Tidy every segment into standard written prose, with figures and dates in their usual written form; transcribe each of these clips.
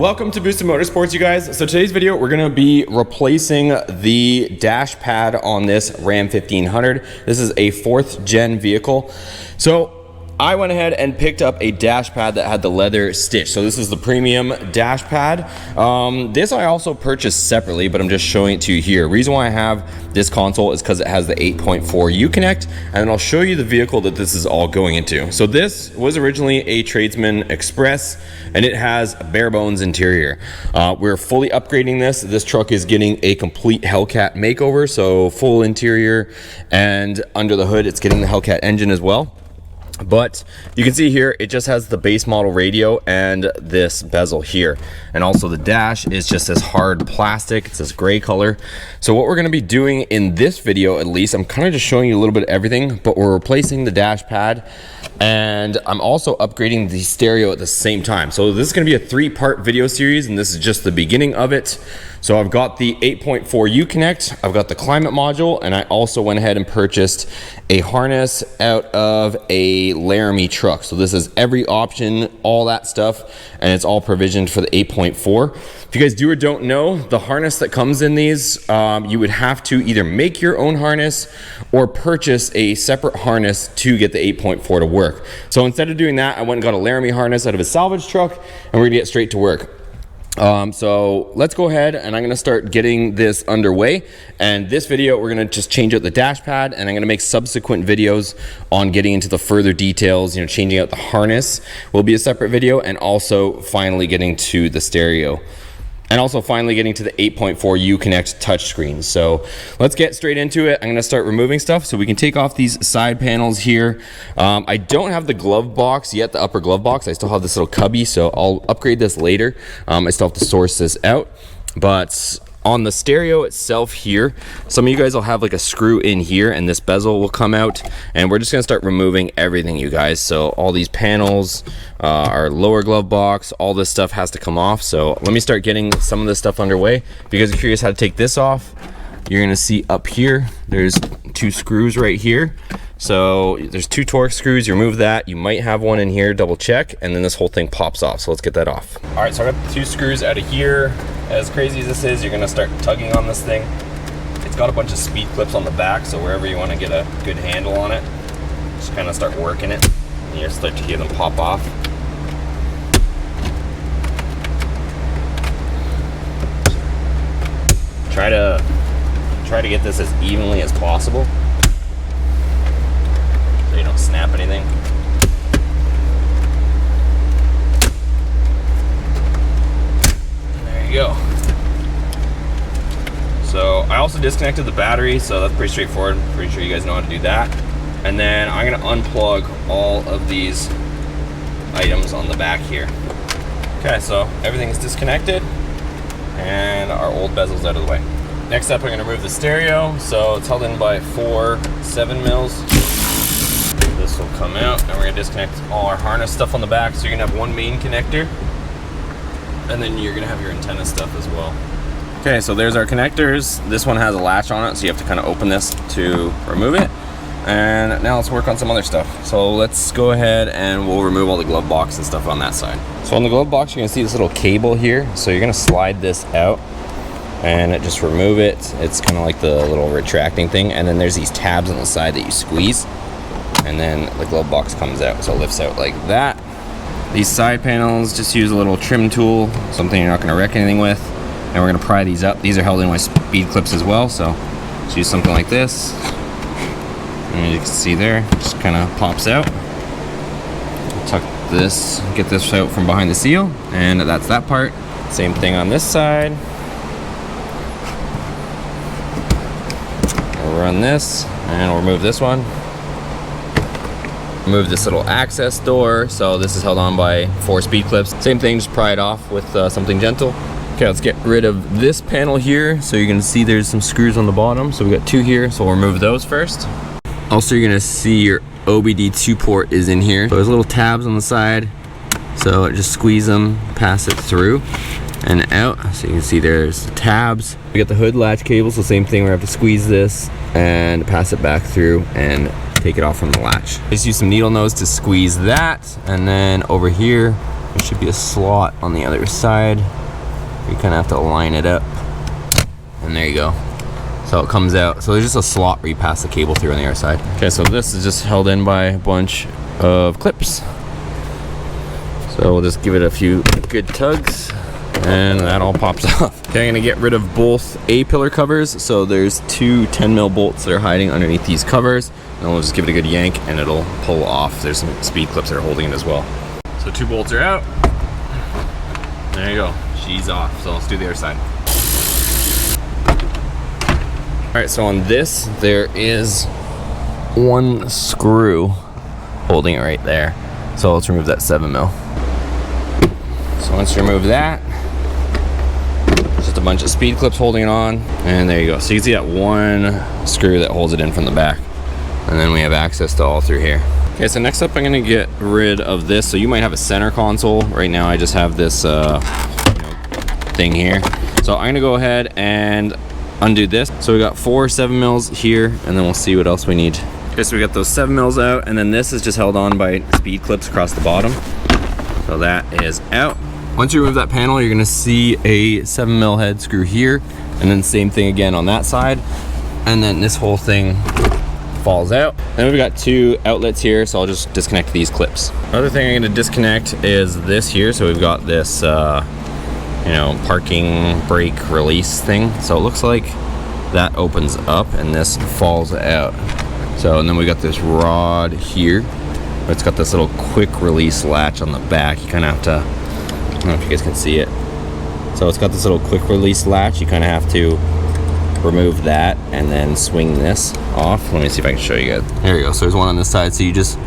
Welcome to Boosted Motorsports, you guys. So today's video, we're gonna be replacing the dash pad on this Ram 1500. This is a 4th gen vehicle. So I went ahead and picked up a dash pad that had the leather stitch. So this is the premium dash pad. This I also purchased separately, but I'm just showing it to you here. Reason why I have this console is because it has the 8.4 U-Connect, and I'll show you the vehicle that this is all going into. So this was originally a Tradesman Express, and it has a bare bones interior. We're fully upgrading this. This truck is getting a complete Hellcat makeover, so full interior, and under the hood, it's getting the Hellcat engine as well. But you can see here, it just has the base model radio and this bezel here. And also the dash is just this hard plastic. It's this gray color. So what we're gonna be doing in this video, at least, I'm kind of just showing you a little bit of everything, but we're replacing the dash pad. And I'm also upgrading the stereo at the same time. So this is gonna be a 3-part video series, and this is just the beginning of it. So I've got the 8.4 U-Connect, I've got the climate module, and I also went ahead and purchased a harness out of a Laramie truck. So this is every option, all that stuff, and it's all provisioned for the 8.4. If you guys do or don't know, the harness that comes in these, you would have to either make your own harness or purchase a separate harness to get the 8.4 to work. So instead of doing that, I went and got a Laramie harness out of a salvage truck, and we're gonna get straight to work. So let's go ahead, and I'm gonna start getting this underway. And this video, we're gonna just change out the dash pad, and I'm gonna make subsequent videos on getting into the further details, you know, changing out the harness will be a separate video, and also finally getting to the stereo. And also finally getting to the 8.4 U-Connect touchscreen. So let's get straight into it. I'm gonna start removing stuff so we can take off these side panels here. I don't have the glove box yet, the upper glove box. I still have this little cubby, so I'll upgrade this later. I still have to source this out. But on the stereo itself here, some of you guys will have like a screw in here, and this bezel will come out, and we're just gonna start removing everything, you guys. So all these panels, our lower glove box, all this stuff has to come off. So let me start getting some of this stuff underway. If you guys are curious how to take this off, you're gonna see up here, there's 2 screws right here. So there's 2 Torx screws. You remove that, you might have one in here, double check, and then this whole thing pops off. So let's get that off. All right, so I got the 2 screws out of here. As crazy as this is, you're gonna start tugging on this thing. It's got a bunch of speed clips on the back, so wherever you wanna get a good handle on it, just kinda start working it, and you'll start to hear them pop off. Try to get this as evenly as possible, so you don't snap anything. There you go. So I also disconnected the battery, so that's pretty straightforward. I'm pretty sure you guys know how to do that. And then I'm gonna unplug all of these items on the back here. Okay, so everything is disconnected, and our old bezel's out of the way. Next up, I'm gonna remove the stereo. So it's held in by 4 7mm. This will come out, and we're gonna disconnect all our harness stuff on the back. So you're gonna have 1 main connector, and then you're gonna have your antenna stuff as well. Okay, so there's our connectors. This one has a latch on it, so you have to kind of open this to remove it. And now let's work on some other stuff. So let's go ahead and we'll remove all the glove box and stuff on that side. So on the glove box, you're gonna see this little cable here. So you're gonna slide this out and just remove it. It's kind of like the little retracting thing. And then there's these tabs on the side that you squeeze, and then the glove box comes out. So it lifts out like that. These side panels, just use a little trim tool, something you're not gonna wreck anything with. And we're gonna pry these up. These are held in with speed clips as well, so just use something like this. And as you can see there, just kind of pops out. Tuck this, get this out from behind the seal, and that's that part. Same thing on this side. We'll run this, and we'll remove this one. Remove this little access door. So this is held on by 4 speed clips. Same thing, just pry it off with something gentle. Okay, let's get rid of this panel here. So you're gonna see there's some screws on the bottom. So we got 2 here, so we'll remove those first. Also, you're gonna see your Obd2 port is in here. So there's little tabs on the side. So just squeeze them, pass it through and out. So you can see there's the tabs. We got the hood latch cable, so same thing, we have to squeeze this and pass it back through and take it off from the latch. Just use some needle nose to squeeze that, and then over here There should be a slot on the other side. You kind of have to line it up. And there you go. So it comes out. So there's just a slot where you pass the cable through on the other side. Okay, so this is just held in by a bunch of clips. So we'll just give it a few good tugs and that all pops off. Okay, I'm gonna get rid of both A-pillar covers. So there's two 10mm bolts that are hiding underneath these covers. And we'll just give it a good yank and it'll pull off. There's some speed clips that are holding it as well. So two bolts are out. There you go, she's off. So let's do the other side. All right, so on this, there is one screw holding it right there. So let's remove that 7mm. So once you remove that, just a bunch of speed clips holding it on, and there you go. So you can see that one screw that holds it in from the back. And then we have access to all through here. Okay, so next up I'm gonna get rid of this. So you might have a center console. Right now I just have this thing here. So I'm gonna go ahead and undo this. So we got 4 7mm here, and then we'll see what else we need. Okay, so we got those 7mm out, and then this is just held on by speed clips across the bottom. So that is out. Once you remove that panel, you're gonna see a 7mm head screw here, and then same thing again on that side. And then this whole thing falls out. Then we've got 2 outlets here, so I'll just disconnect these clips. Another thing I'm gonna disconnect is this here. So we've got this parking brake release thing. So it looks like that opens up and this falls out. So, and then we got this rod here. It's got this little quick release latch on the back. You kind of have to, I don't know if you guys can see it. So it's got this little quick release latch. You kind of have to remove that and then swing this off. Let me see if I can show you guys. There you go. So there's one on this side. So you just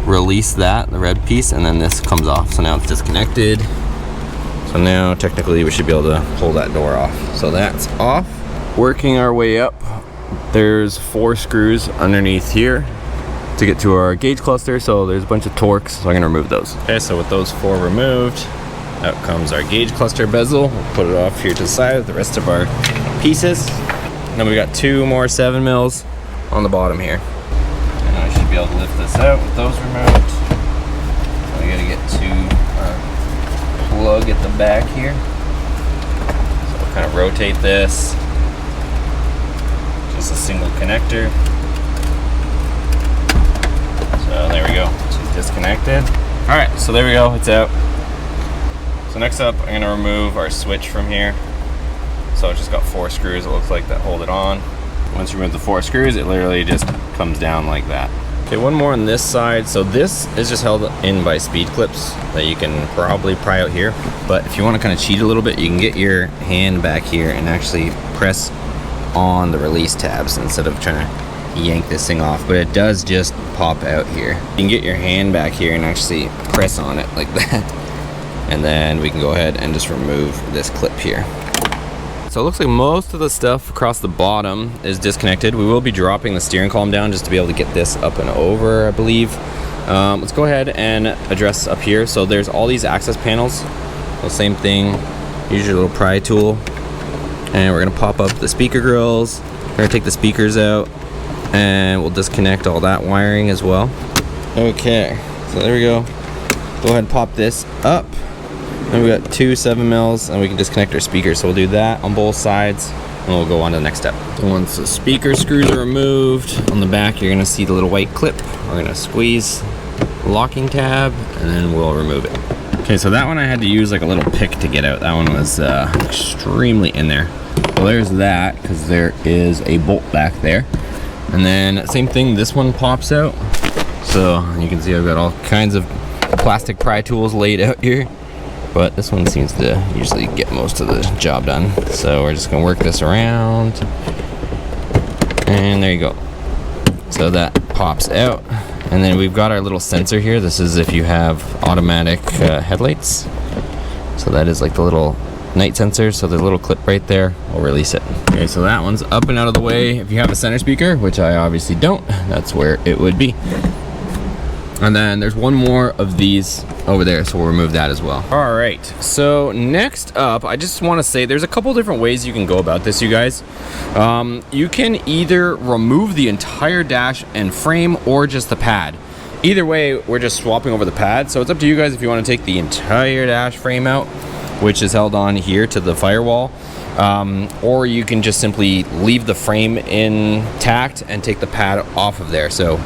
release that, the red piece, and then this comes off. So now it's disconnected. So now technically we should be able to pull that door off. So that's off. Working our way up, there's 4 screws underneath here to get to our gauge cluster. So there's a bunch of Torx, so I'm gonna remove those. Okay, so with those 4 removed, out comes our gauge cluster bezel. We'll put it off here to the side with the rest of our pieces. And then we got 2 more 7mm on the bottom here. And I should be able to lift this out with those removed. So we gotta get to our plug at the back here. So we'll kind of rotate this. Just a single connector. So there we go, she's disconnected. All right, so there we go, it's out. So next up, I'm gonna remove our switch from here. So it's just got 4 screws, it looks like, that hold it on. Once you remove the 4 screws, it literally just comes down like that. Okay, one more on this side. So this is just held in by speed clips that you can probably pry out here. But if you want to kind of cheat a little bit, you can get your hand back here and actually press on the release tabs instead of trying to yank this thing off. But it does just pop out here. You can get your hand back here and actually press on it like that. And then we can go ahead and just remove this clip here. So it looks like most of the stuff across the bottom is disconnected. We will be dropping the steering column down just to be able to get this up and over, I believe. Let's go ahead and address up here. So there's all these access panels. So same thing, use your little pry tool. And we're gonna pop up the speaker grills. We're gonna take the speakers out and we'll disconnect all that wiring as well. Okay, so there we go. Go ahead and pop this up. And we've got 2 7mm and we can disconnect our speakers. So we'll do that on both sides and we'll go on to the next step. So once the speaker screws are removed, on the back you're gonna see the little white clip. We're gonna squeeze the locking tab and then we'll remove it. Okay, so that one I had to use like a little pick to get out. That one was extremely in there. Well, there's that because there is a bolt back there. And then same thing, this one pops out. So you can see I've got all kinds of plastic pry tools laid out here. But this one seems to usually get most of the job done. So we're just gonna work this around. And there you go. So that pops out. And then we've got our little sensor here. This is if you have automatic headlights. So that is like the little night sensor. So the little clip right there will release it. Okay, so that one's up and out of the way. If you have a center speaker, which I obviously don't, that's where it would be. And then there's one more of these over there, so we'll remove that as well. All right, so next up, I just want to say there's a couple different ways you can go about this, you guys. You can either remove the entire dash and frame or just the pad. Either way, we're just swapping over the pad. So it's up to you guys if you want to take the entire dash frame out, which is held on here to the firewall. Or you can just simply leave the frame intact and take the pad off of there. So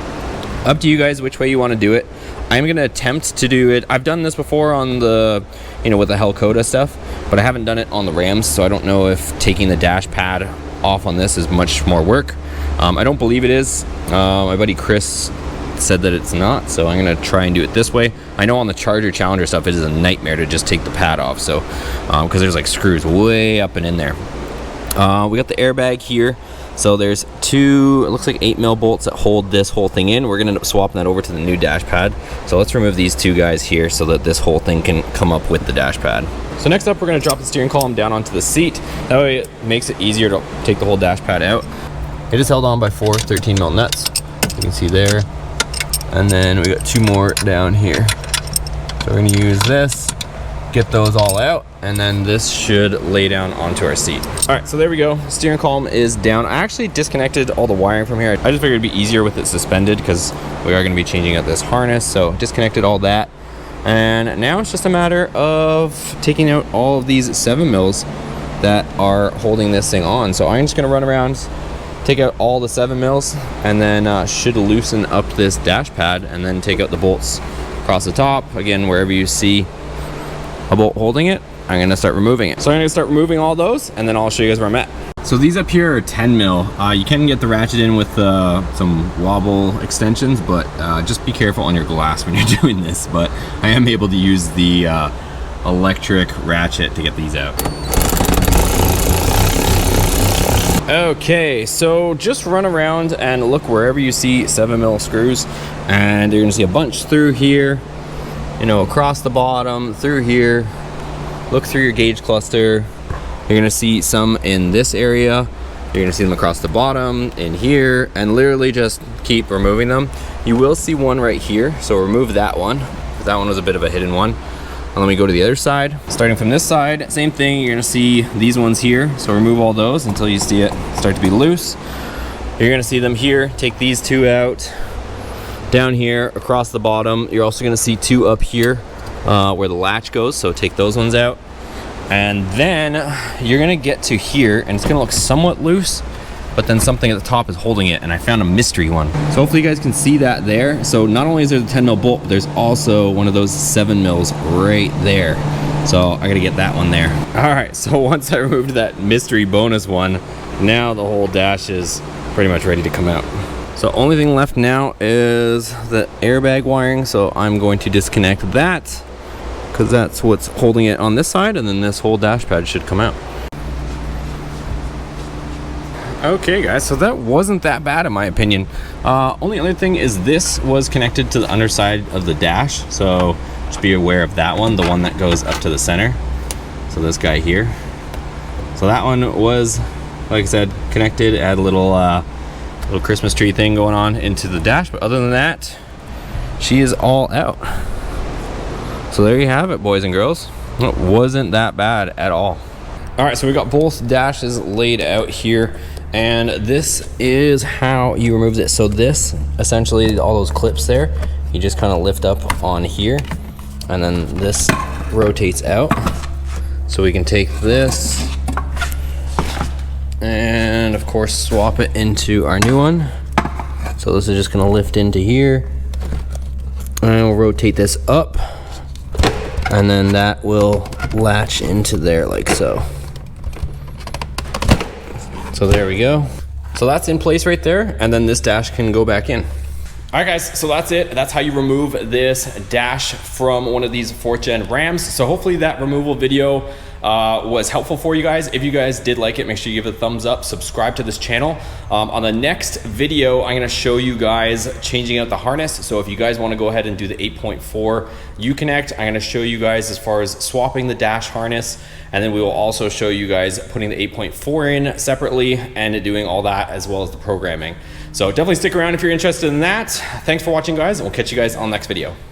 up to you guys which way you want to do it. I'm going to attempt to do it. I've done this before on the, with the Hellcoda stuff, but I haven't done it on the Rams, so I don't know if taking the dash pad off on this is much more work. I don't believe it is. My buddy Chris said that it's not, so I'm going to try and do it this way. I know on the Charger Challenger stuff, it is a nightmare to just take the pad off, so because there's like screws way up and in there. We got the airbag here. So there's two, it looks like 8mm bolts that hold this whole thing in. We're gonna end up swapping that over to the new dash pad. So let's remove these two guys here so that this whole thing can come up with the dash pad. So next up, we're gonna drop the steering column down onto the seat. That way it makes it easier to take the whole dash pad out. It is held on by 4 13mm nuts. You can see there. And then we got 2 more down here. So we're gonna use this, get those all out, and then this should lay down onto our seat. All right, so there we go. Steering column is down. I actually disconnected all the wiring from here. I just figured it'd be easier with it suspended because we are gonna be changing out this harness. So disconnected all that. And now it's just a matter of taking out all of these 7mm that are holding this thing on. So I'm just gonna run around, take out all the 7mm, and then should loosen up this dash pad and then take out the bolts across the top. Again, wherever you see a bolt holding it, I'm gonna start removing it. So I'm gonna start removing all those, and then I'll show you guys where I'm at. So these up here are 10mm. You can get the ratchet in with some wobble extensions, but just be careful on your glass when you're doing this. But I am able to use the electric ratchet to get these out. Okay, so just run around and look wherever you see 7mm screws, and you're gonna see a bunch through here, across the bottom, through here. Look through your gauge cluster. You're gonna see some in this area. You're gonna see them across the bottom, in here, and literally just keep removing them. You will see one right here, so remove that one. That one was a bit of a hidden one. And let me go to the other side. Starting from this side, same thing. You're gonna see these ones here, so remove all those until you see it start to be loose. You're gonna see them here. Take these 2 out. Down here, across the bottom, you're also gonna see 2 up here where the latch goes, so take those ones out. And then you're gonna get to here, and it's gonna look somewhat loose, but then something at the top is holding it, and I found a mystery one. So hopefully you guys can see that there. So not only is there the 10mm bolt, but there's also one of those 7mm right there. So I gotta get that one there. All right, so once I removed that mystery bonus one, now the whole dash is pretty much ready to come out. So only thing left now is the airbag wiring. So I'm going to disconnect that because that's what's holding it on this side, and then this whole dash pad should come out. Okay guys, so that wasn't that bad in my opinion. Only other thing is this was connected to the underside of the dash, so just be aware of that one, the one that goes up to the center. So this guy here. So that one was, like I said, connected. It had a little Christmas tree thing going on into the dash, but other than that, she is all out. So there you have it, boys and girls. It wasn't that bad at all. All right, so we got both dashes laid out here, and this is how you remove it. So this, essentially, all those clips there, you just kind of lift up on here, and then this rotates out. So we can take this and, of course, swap it into our new one. So this is just gonna lift into here, and we'll rotate this up, and then that will latch into there like so. So there we go. So that's in place right there, and then this dash can go back in. All right guys, so that's it. That's how you remove this dash from one of these 4th gen Rams. So hopefully that removal video was helpful for you guys. If you guys did like it, make sure you give it a thumbs up, subscribe to this channel. On the next video, I'm gonna show you guys changing out the harness. So if you guys wanna go ahead and do the 8.4 U-Connect, I'm gonna show you guys as far as swapping the dash harness, and then we will also show you guys putting the 8.4 in separately and doing all that as well as the programming. So definitely stick around if you're interested in that. Thanks for watching guys, and we'll catch you guys on the next video.